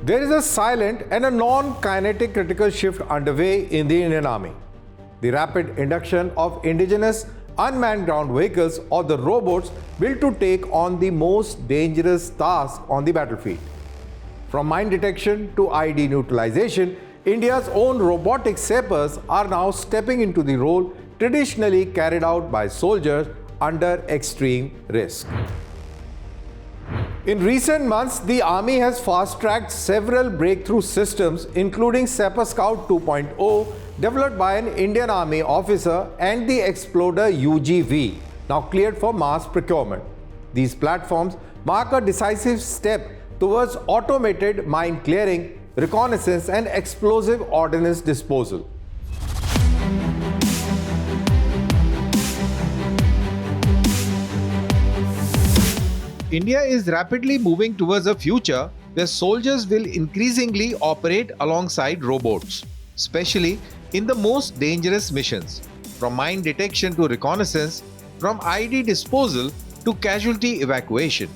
There is a silent and a non-kinetic critical shift underway in the Indian Army. The rapid induction of indigenous unmanned ground vehicles or the robots built to take on the most dangerous task on the battlefield. From mine detection to IED neutralization, India's own robotic sappers are now stepping into the role traditionally carried out by soldiers under extreme risk. In recent months, the Army has fast-tracked several breakthrough systems, including Sapperscout 2.0, developed by an Indian Army officer, and the Xploder UGV, now cleared for mass procurement. These platforms mark a decisive step towards automated mine clearing, reconnaissance, and explosive ordnance disposal. India is rapidly moving towards a future where soldiers will increasingly operate alongside robots, especially in the most dangerous missions, from mine detection to reconnaissance, from IED disposal to casualty evacuation.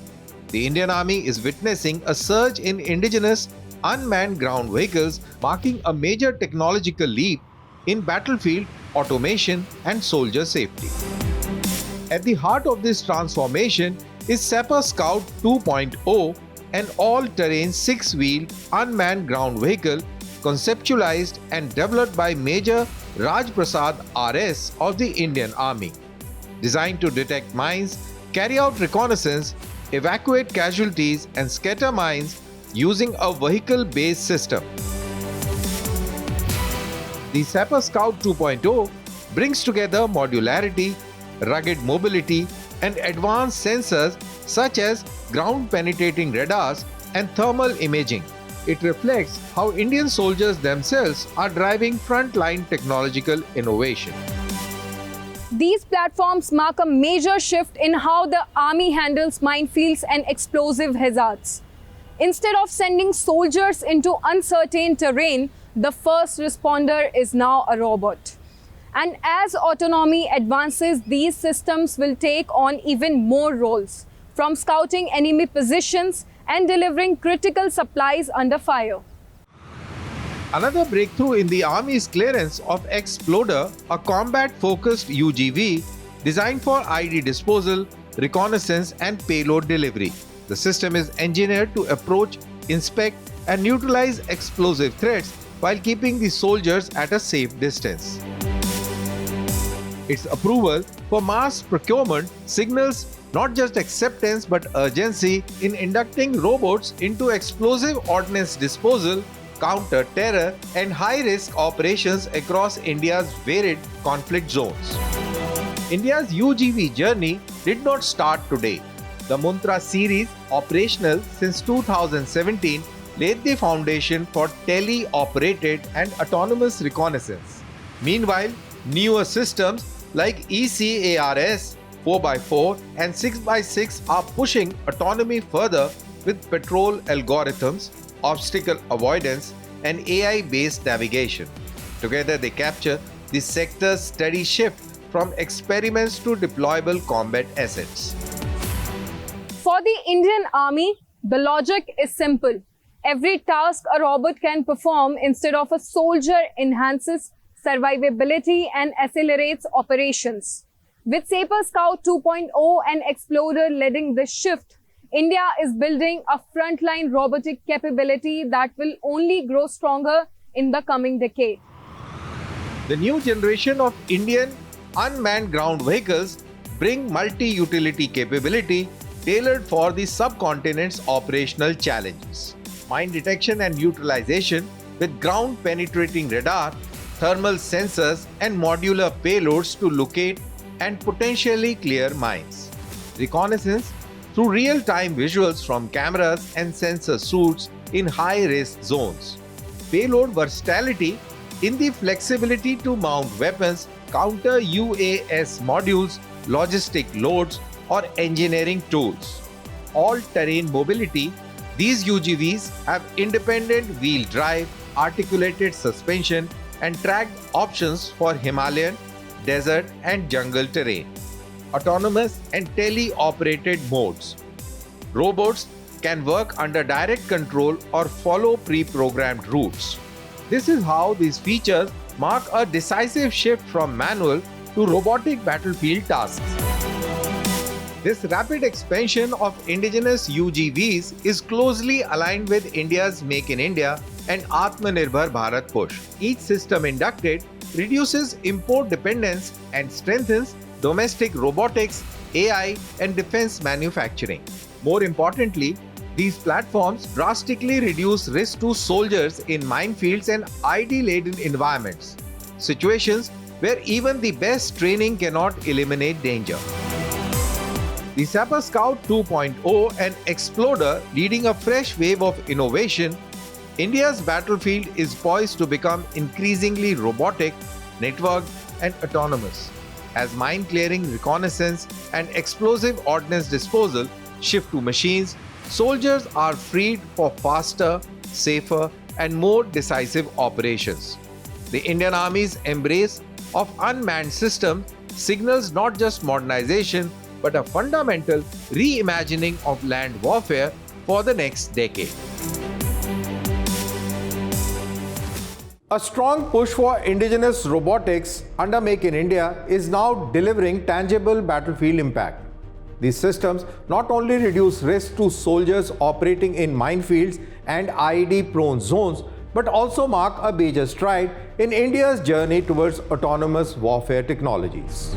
The Indian Army is witnessing a surge in indigenous unmanned ground vehicles, marking a major technological leap in battlefield automation and soldier safety. At the heart of this transformation is Sapperscout 2.0, an all-terrain six-wheel unmanned ground vehicle conceptualized and developed by Major Rajprasad R.S. of the Indian Army. Designed to detect mines, carry out reconnaissance, evacuate casualties, and scatter mines using a vehicle-based system. The Sapperscout 2.0 brings together modularity, rugged mobility, and advanced sensors such as ground-penetrating radars and thermal imaging. It reflects how Indian soldiers themselves are driving frontline technological innovation. These platforms mark a major shift in how the Army handles minefields and explosive hazards. Instead of sending soldiers into uncertain terrain, the first responder is now a robot. And as autonomy advances, these systems will take on even more roles, from scouting enemy positions and delivering critical supplies under fire. Another breakthrough in the Army's clearance of Xploder, a combat-focused UGV designed for IED disposal, reconnaissance, and payload delivery. The system is engineered to approach, inspect, and neutralize explosive threats while keeping the soldiers at a safe distance. Its approval for mass procurement signals not just acceptance but urgency in inducting robots into explosive ordnance disposal, counter-terror, and high-risk operations across India's varied conflict zones. India's UGV journey did not start today. The Muntra series, operational since 2017, laid the foundation for tele-operated and autonomous reconnaissance. Meanwhile, newer systems like ECARS, 4x4 and 6x6 are pushing autonomy further with patrol algorithms, obstacle avoidance, and AI-based navigation. Together they capture the sector's steady shift from experiments to deployable combat assets. For the Indian Army, the logic is simple. Every task a robot can perform instead of a soldier enhances survivability and accelerates operations. With Sapperscout 2.0 and Xploder leading this shift, India is building a frontline robotic capability that will only grow stronger in the coming decade. The new generation of Indian unmanned ground vehicles bring multi-utility capability tailored for the subcontinent's operational challenges. Mine detection and neutralization with ground-penetrating radar, thermal sensors, and modular payloads to locate and potentially clear mines. Reconnaissance through real-time visuals from cameras and sensor suits in high-risk zones. Payload versatility in the flexibility to mount weapons, counter UAS modules, logistic loads, or engineering tools. All-terrain mobility, these UGVs have independent wheel drive, articulated suspension, and tracked options for Himalayan, desert, and jungle terrain. Autonomous and tele-operated modes. Robots can work under direct control or follow pre-programmed routes. This is how these features mark a decisive shift from manual to robotic battlefield tasks. This rapid expansion of indigenous UGVs is closely aligned with India's Make in India and Atmanirbhar Bharat push. Each system inducted reduces import dependence and strengthens domestic robotics, AI, and defense manufacturing. More importantly, these platforms drastically reduce risk to soldiers in minefields and IED-laden environments, situations where even the best training cannot eliminate danger. The Sapperscout 2.0 and Xploder leading a fresh wave of innovation, India's battlefield is poised to become increasingly robotic, networked, and autonomous. As mine clearing, reconnaissance, and explosive ordnance disposal shift to machines, soldiers are freed for faster, safer, and more decisive operations. The Indian Army's embrace of unmanned systems signals not just modernization, but a fundamental reimagining of land warfare for the next decade. A strong push for indigenous robotics under Make in India is now delivering tangible battlefield impact. These systems not only reduce risk to soldiers operating in minefields and IED-prone zones, but also mark a major stride in India's journey towards autonomous warfare technologies.